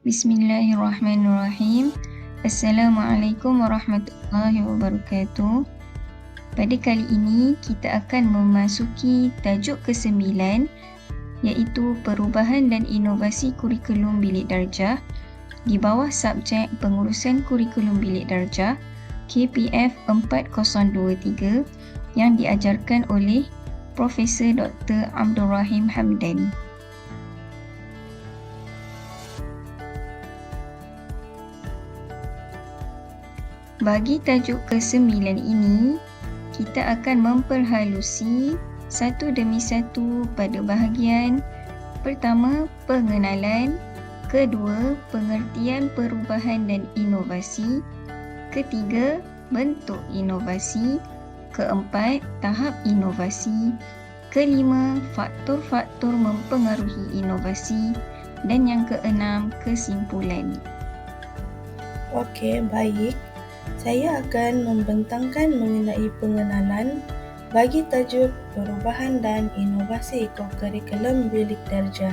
Bismillahirrahmanirrahim. Assalamualaikum warahmatullahi wabarakatuh. Pada kali ini, kita akan memasuki tajuk ke-9 iaitu Perubahan dan Inovasi Kurikulum Bilik Darjah di bawah subjek Pengurusan Kurikulum Bilik Darjah KPF 4023 yang diajarkan oleh Profesor Dr. Abdul Rahim Hamdani. Bagi tajuk ke-9 ini, kita akan memperhalusi satu demi satu pada bahagian pertama, pengenalan, kedua, pengertian perubahan dan inovasi, ketiga, bentuk inovasi, keempat, tahap inovasi, kelima, faktor-faktor mempengaruhi inovasi, dan yang keenam, kesimpulan. Okey, baik. Saya akan membentangkan mengenai pengenalan bagi tajuk Perubahan dan Inovasi Kurikulum Bilik Darjah.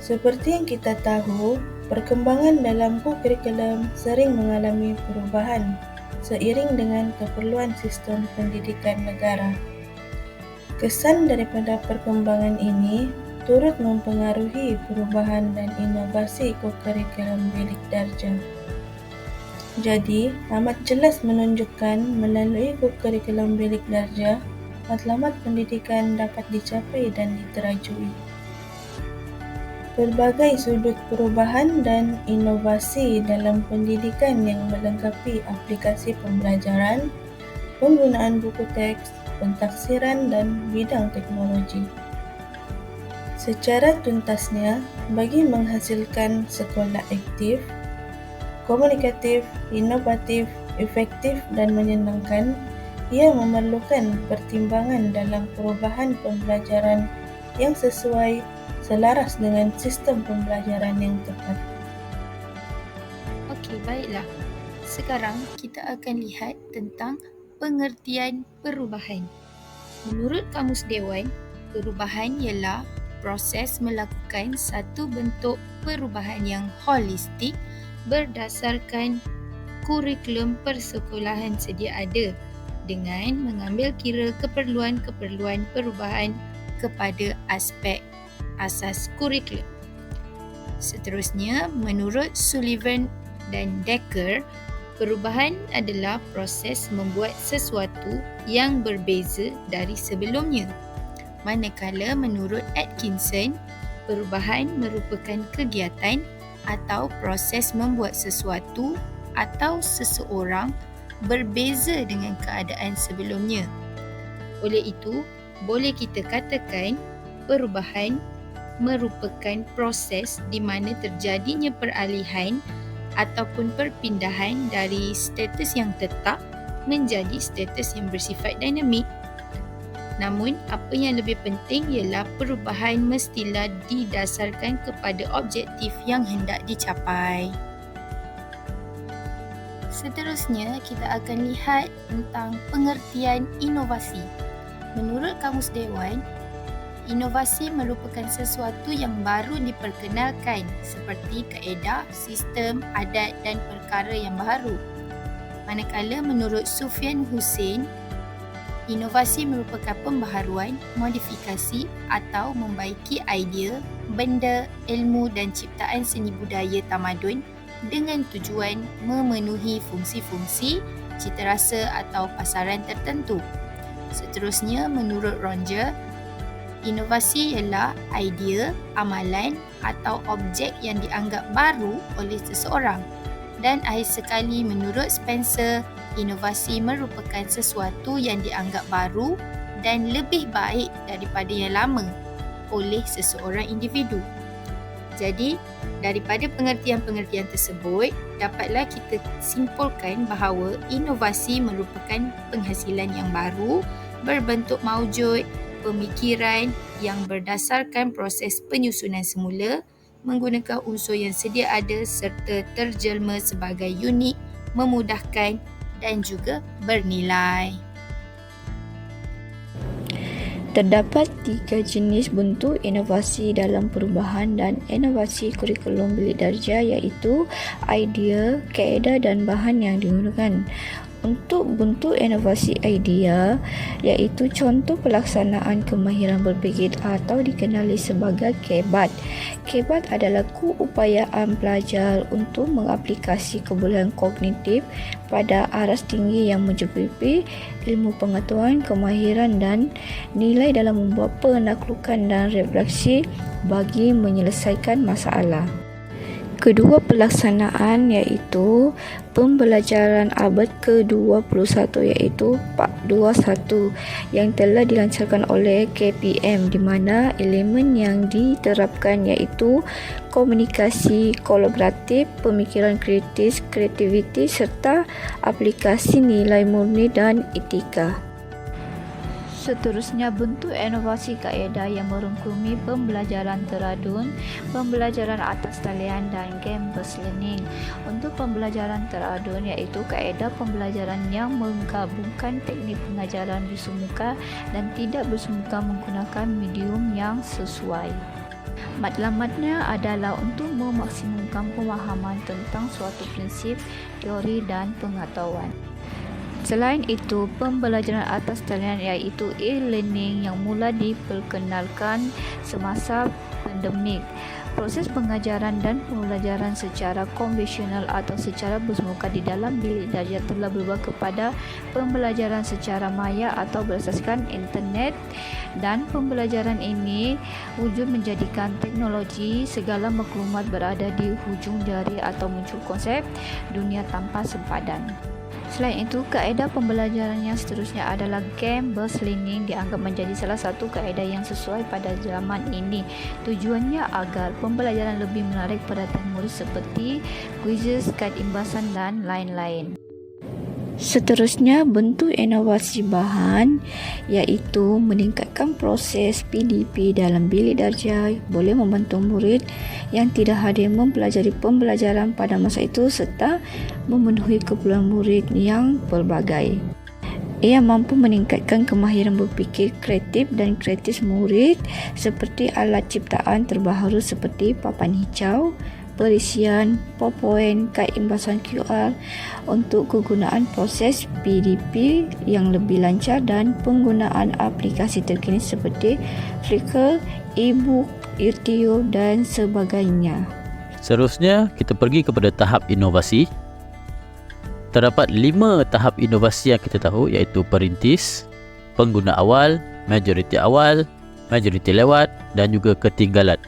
Seperti yang kita tahu, perkembangan dalam kurikulum sering mengalami perubahan seiring dengan keperluan sistem pendidikan negara. Kesan daripada perkembangan ini turut mempengaruhi perubahan dan inovasi kurikulum bilik darjah. Jadi, amat jelas menunjukkan melalui kurikulum bilik darjah, matlamat pendidikan dapat dicapai dan diterajui. Berbagai sudut perubahan dan inovasi dalam pendidikan yang melengkapi aplikasi pembelajaran, penggunaan buku teks, pentaksiran dan bidang teknologi. Secara tuntasnya, bagi menghasilkan sekolah aktif, komunikatif, inovatif, efektif dan menyenangkan, ia memerlukan pertimbangan dalam perubahan pembelajaran yang sesuai selaras dengan sistem pembelajaran yang tepat. Okey, baiklah. Sekarang kita akan lihat tentang pengertian perubahan. Menurut Kamus Dewan, perubahan ialah proses melakukan satu bentuk perubahan yang holistik berdasarkan kurikulum persekolahan sedia ada dengan mengambil kira keperluan-keperluan perubahan kepada aspek asas kurikulum. Seterusnya, menurut Sullivan dan Decker, perubahan adalah proses membuat sesuatu yang berbeza dari sebelumnya. Manakala menurut Atkinson, perubahan merupakan kegiatan atau proses membuat sesuatu atau seseorang berbeza dengan keadaan sebelumnya. Oleh itu, boleh kita katakan perubahan merupakan proses di mana terjadinya peralihan ataupun perpindahan dari status yang tetap menjadi status yang bersifat dinamik. Namun, apa yang lebih penting ialah perubahan mestilah didasarkan kepada objektif yang hendak dicapai. Seterusnya, kita akan lihat tentang pengertian inovasi. Menurut Kamus Dewan, inovasi merupakan sesuatu yang baru diperkenalkan seperti kaedah, sistem, adat dan perkara yang baru. Manakala menurut Sufyan Hussein, inovasi merupakan pembaharuan, modifikasi atau membaiki idea, benda, ilmu dan ciptaan seni budaya tamadun dengan tujuan memenuhi fungsi-fungsi, citarasa atau pasaran tertentu. Seterusnya, menurut Ronger, inovasi ialah idea, amalan atau objek yang dianggap baru oleh seseorang. Dan akhir sekali, menurut Spencer, inovasi merupakan sesuatu yang dianggap baru dan lebih baik daripada yang lama oleh seseorang individu. Jadi, daripada pengertian-pengertian tersebut, dapatlah kita simpulkan bahawa inovasi merupakan penghasilan yang baru, berbentuk maujud, pemikiran yang berdasarkan proses penyusunan semula, menggunakan unsur yang sedia ada serta terjelma sebagai unik, memudahkan dan juga bernilai. Terdapat 3 jenis bentuk inovasi dalam perubahan dan inovasi kurikulum bilik darjah, iaitu idea, kaedah dan bahan yang digunakan. Untuk bentuk inovasi idea, iaitu contoh pelaksanaan kemahiran berfikir atau dikenali sebagai KEBAT. KEBAT adalah keupayaan pelajar untuk mengaplikasi kebolehan kognitif pada aras tinggi yang mencukupi ilmu pengetahuan, kemahiran dan nilai dalam membuat penaklukan dan refleksi bagi menyelesaikan masalah. Kedua pelaksanaan iaitu pembelajaran abad ke-21 iaitu PAK 21 yang telah dilancarkan oleh KPM, di mana elemen yang diterapkan iaitu komunikasi kolaboratif, pemikiran kritis, kreativiti serta aplikasi nilai murni dan etika. Seterusnya, bentuk inovasi kaedah yang merangkumi pembelajaran teradun, pembelajaran atas talian dan game-based learning. Untuk pembelajaran teradun iaitu kaedah pembelajaran yang menggabungkan teknik pengajaran bersemuka dan tidak bersemuka menggunakan medium yang sesuai. Matlamatnya adalah untuk memaksimumkan pemahaman tentang suatu prinsip, teori dan pengetahuan. Selain itu, pembelajaran atas talian iaitu e-learning yang mula diperkenalkan semasa pandemik. Proses pengajaran dan pembelajaran secara konvensional atau secara bersemuka di dalam bilik darjah telah berubah kepada pembelajaran secara maya atau berasaskan internet, dan pembelajaran ini wujud menjadikan teknologi segala maklumat berada di hujung jari atau muncul konsep dunia tanpa sempadan. Selain itu, kaedah pembelajaran yang seterusnya adalah game-based learning dianggap menjadi salah satu kaedah yang sesuai pada zaman ini. Tujuannya agar pembelajaran lebih menarik perhatian murid seperti quizzes, kad imbasan dan lain-lain. Seterusnya, bentuk inovasi bahan iaitu meningkatkan proses PDP dalam bilik darjah boleh membantu murid yang tidak hadir mempelajari pembelajaran pada masa itu serta memenuhi keperluan murid yang pelbagai. Ia mampu meningkatkan kemahiran berfikir kreatif dan kritis murid seperti alat ciptaan terbaru seperti papan hijau, perisian, PowerPoint, kad imbasan QR untuk kegunaan proses PDP yang lebih lancar dan penggunaan aplikasi terkini seperti Flickr, e-book, YouTube dan sebagainya. Seterusnya, kita pergi kepada tahap inovasi. Terdapat 5 tahap inovasi yang kita tahu, iaitu perintis, pengguna awal, majoriti awal, majoriti lewat dan juga ketinggalan.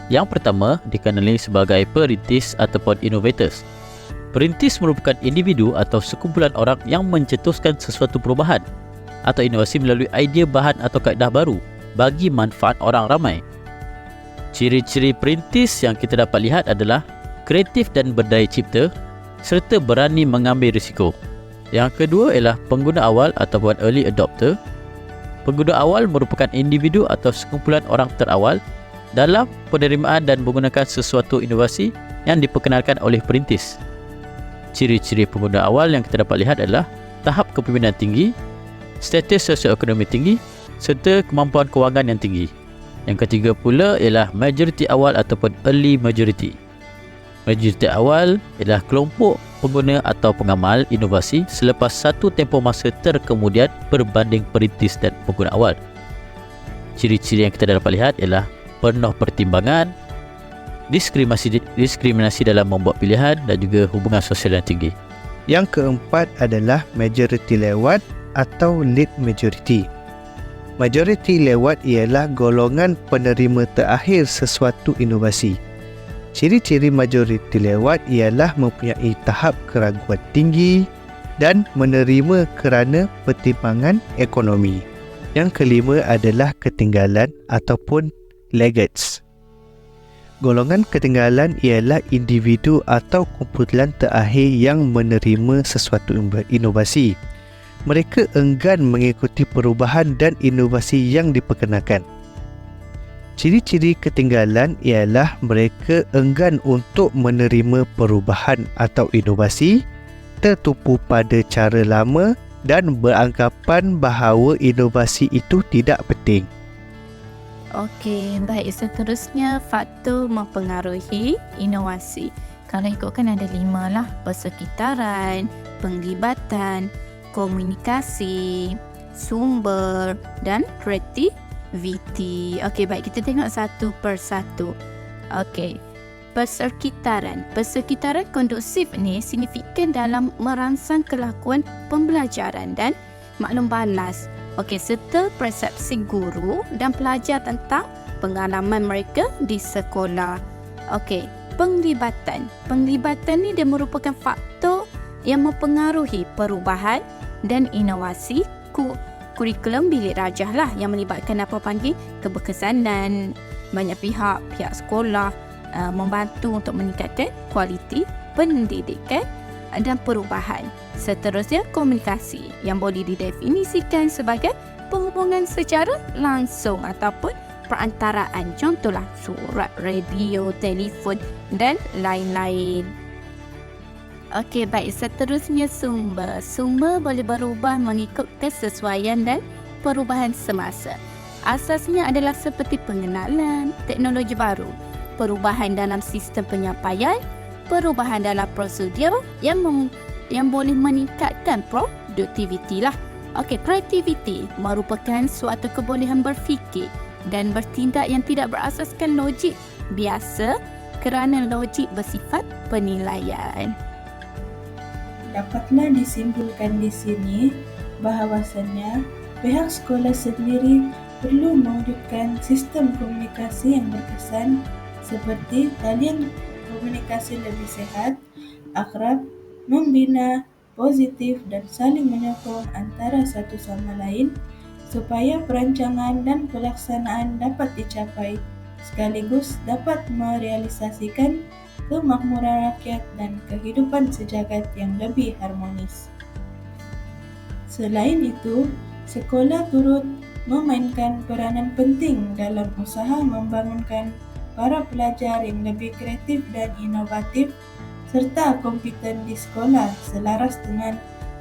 Yang pertama dikenali sebagai perintis ataupun innovators. Perintis merupakan individu atau sekumpulan orang yang mencetuskan sesuatu perubahan atau inovasi melalui idea bahan atau kaedah baru bagi manfaat orang ramai. Ciri-ciri perintis yang kita dapat lihat adalah kreatif dan berdaya cipta serta berani mengambil risiko. Yang kedua ialah pengguna awal ataupun early adopter. Pengguna awal merupakan individu atau sekumpulan orang terawal dalam penerimaan dan menggunakan sesuatu inovasi yang diperkenalkan oleh perintis. Ciri-ciri pengguna awal yang kita dapat lihat adalah tahap kepimpinan tinggi, status sosioekonomi tinggi serta kemampuan kewangan yang tinggi. Yang ketiga pula ialah majoriti awal ataupun early majority. Majoriti awal ialah kelompok pengguna atau pengamal inovasi selepas satu tempoh masa terkemudian berbanding perintis dan pengguna awal. Ciri-ciri yang kita dapat lihat ialah penuh pertimbangan, diskriminasi dalam membuat pilihan dan juga hubungan sosial yang tinggi. Yang keempat adalah majoriti lewat atau lead majority. Majoriti lewat ialah golongan penerima terakhir sesuatu inovasi. Ciri-ciri majoriti lewat ialah mempunyai tahap keraguan tinggi dan menerima kerana pertimbangan ekonomi. Yang kelima adalah ketinggalan ataupun laggards. Golongan ketinggalan ialah individu atau kumpulan terakhir yang menerima sesuatu inovasi. Mereka enggan mengikuti perubahan dan inovasi yang diperkenalkan. Ciri-ciri ketinggalan ialah mereka enggan untuk menerima perubahan atau inovasi, tertumpu pada cara lama dan beranggapan bahawa inovasi itu tidak penting. Okey, baik. Seterusnya, faktor mempengaruhi inovasi. Kalau ikutkan ada 5 lah. Persekitaran, penglibatan, komunikasi, sumber dan kreativiti. Okey, baik. Kita tengok satu persatu. Okey. Persekitaran. Persekitaran kondusif ni signifikan dalam merangsang kelakuan pembelajaran dan maklum balas. Okey, serta persepsi guru dan pelajar tentang pengalaman mereka di sekolah. Okey, penglibatan. Penglibatan ni dia merupakan faktor yang mempengaruhi perubahan dan inovasi kurikulum bilik rajah lah, yang melibatkan apa panggil keberkesanan banyak pihak sekolah, membantu untuk meningkatkan kualiti pendidikan dan perubahan. Seterusnya, komunikasi yang boleh didefinisikan sebagai penghubungan secara langsung ataupun perantaraan. Contohlah surat, radio, telefon dan lain-lain. Okey, baik. Seterusnya, sumber. Sumber boleh berubah mengikut kesesuaian dan perubahan semasa. Asasnya adalah seperti pengenalan teknologi baru, perubahan dalam sistem penyampaian, perubahan dalam prosedur yang boleh meningkatkan produktiviti lah. Okey, kreativiti merupakan suatu kebolehan berfikir dan bertindak yang tidak berasaskan logik biasa kerana logik bersifat penilaian. Dapatlah disimpulkan di sini bahawasanya pihak sekolah sendiri perlu mewujudkan sistem komunikasi yang berkesan seperti talian komunikasi lebih sehat, akrab, membina, positif dan saling menyokong antara satu sama lain supaya perancangan dan pelaksanaan dapat dicapai sekaligus dapat merealisasikan kemakmuran rakyat dan kehidupan sejagat yang lebih harmonis. Selain itu, sekolah turut memainkan peranan penting dalam usaha membangunkan para pelajar yang lebih kreatif dan inovatif serta kompeten di sekolah selaras dengan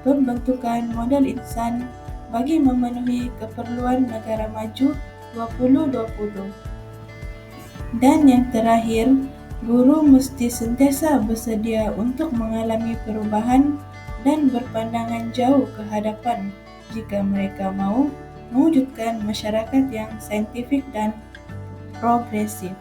pembentukan modal insan bagi memenuhi keperluan negara maju 2020. Dan yang terakhir, guru mesti sentiasa bersedia untuk mengalami perubahan dan berpandangan jauh ke hadapan jika mereka mahu mewujudkan masyarakat yang saintifik dan progresif.